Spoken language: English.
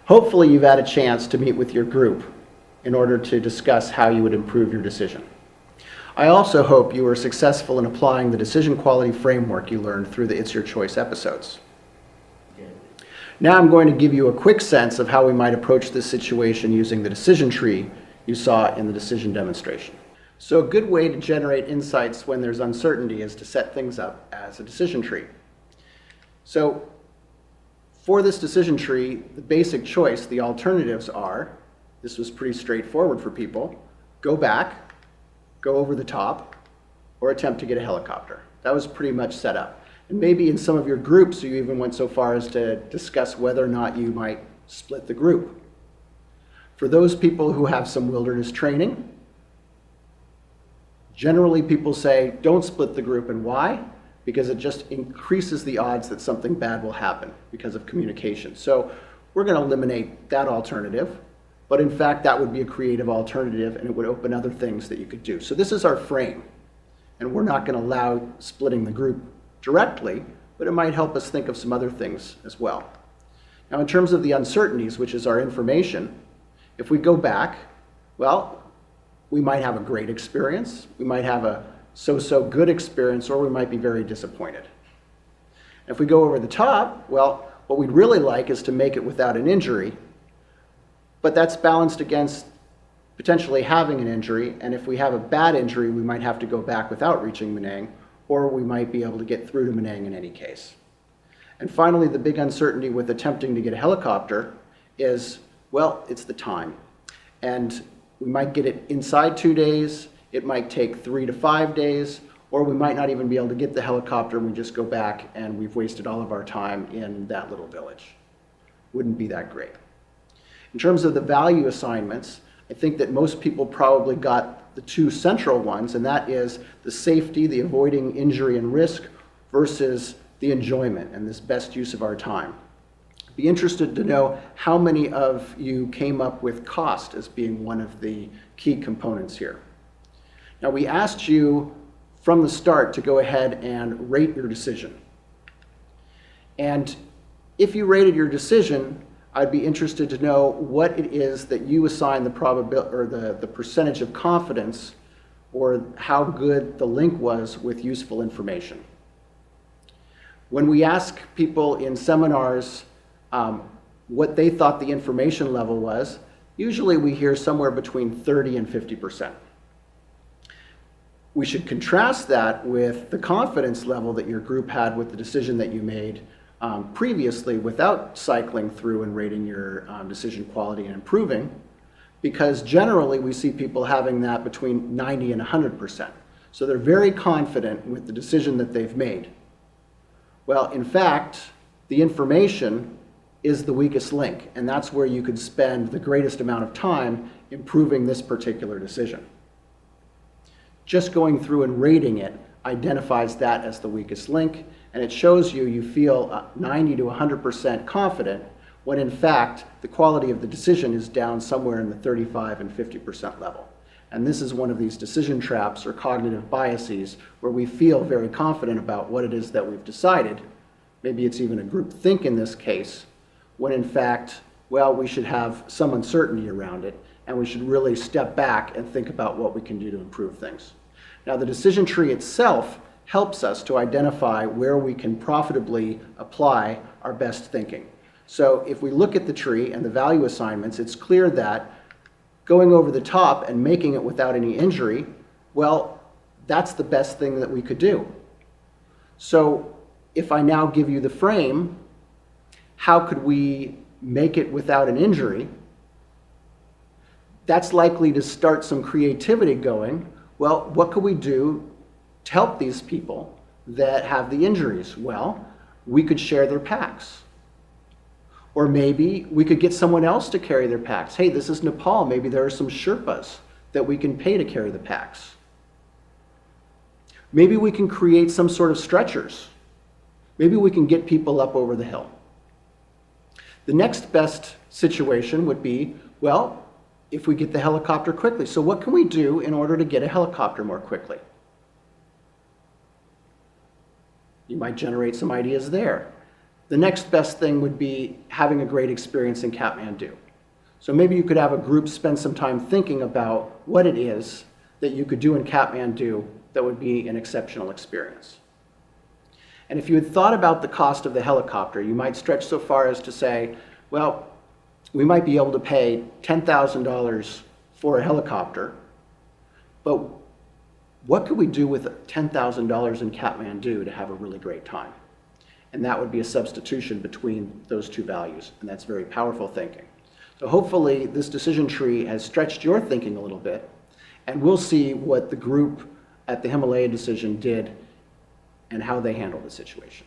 Hopefully you've had a chance to meet with your group in order to discuss how you would improve your decision. I also hope you were successful in applying the decision quality framework you learned through the It's Your Choice episodes. Now I'm going to give you a quick sense of how we might approach this situation using the decision tree you saw in the decision demonstration. So a good way to generate insights when there's uncertainty is to set things up as a decision tree. So for this decision tree, the basic choice, the alternatives are, this was pretty straightforward for people, go back, go over the top, or attempt to get a helicopter. That was pretty much set up. And maybe in some of your groups, you even went so far as to discuss whether or not you might split the group. For those people who have some wilderness training, generally people say, don't split the group. And why? Because it just increases the odds that something bad will happen because of communication. So we're going to eliminate that alternative. But in fact, that would be a creative alternative, and it would open other things that you could do. So this is our frame. And we're not going to allow splitting the group directly, but it might help us think of some other things as well. Now, in terms of the uncertainties, which is our information, if we go back, well, we might have a great experience, we might have a so-so good experience, or we might be very disappointed. If we go over the top, well, what we'd really like is to make it without an injury, but that's balanced against potentially having an injury, and if we have a bad injury, we might have to go back without reaching Menang, or we might be able to get through to Menang in any case. And finally, the big uncertainty with attempting to get a helicopter is, well, it's the time. And we might get it inside 2 days, it might take 3 to 5 days, or we might not even be able to get the helicopter and we just go back and we've wasted all of our time in that little village. Wouldn't be that great. In terms of the value assignments, I think that most people probably got the two central ones, and that is the safety, the avoiding injury and risk, versus the enjoyment and this best use of our time. I'd be interested to know how many of you came up with cost as being one of the key components here. Now, we asked you from the start to go ahead and rate your decision. And if you rated your decision, I'd be interested to know what it is that you assign the probability or the percentage of confidence, or how good the link was with useful information. When we ask people in seminars what they thought the information level was, usually we hear somewhere between 30 and 50%. We should contrast that with the confidence level that your group had with the decision that you made previously without cycling through and rating your decision quality and improving, because generally we see people having that between 90 and 100%. So they're very confident with the decision that they've made. Well, in fact, the information is the weakest link, and that's where you could spend the greatest amount of time improving this particular decision. Just going through and rating it identifies that as the weakest link, and it shows you feel 90 to 100% confident when in fact the quality of the decision is down somewhere in the 35 and 50% level. And this is one of these decision traps or cognitive biases where we feel very confident about what it is that we've decided. Maybe it's even a group think in this case, when in fact, well, we should have some uncertainty around it, and we should really step back and think about what we can do to improve things. Now, the decision tree itself helps us to identify where we can profitably apply our best thinking. So if we look at the tree and the value assignments, it's clear that going over the top and making it without any injury, well, that's the best thing that we could do. So if I now give you the frame, how could we make it without an injury? That's likely to start some creativity going. Well, what could we do to help these people that have the injuries? Well, we could share their packs. Or maybe we could get someone else to carry their packs. Hey, this is Nepal. Maybe there are some Sherpas that we can pay to carry the packs. Maybe we can create some sort of stretchers. Maybe we can get people up over the hill. The next best situation would be, well, if we get the helicopter quickly. So what can we do in order to get a helicopter more quickly? You might generate some ideas there. the next best thing would be having a great experience in Kathmandu. So maybe you could have a group spend some time thinking about what it is that you could do in Kathmandu that would be an exceptional experience. And if you had thought about the cost of the helicopter, you might stretch so far as to say, well, we might be able to pay $10,000 for a helicopter, but what could we do with $10,000 in Kathmandu to have a really great time? And that would be a substitution between those two values, and that's very powerful thinking. So hopefully this decision tree has stretched your thinking a little bit, and we'll see what the group at the Himalayan decision did and how they handled the situation.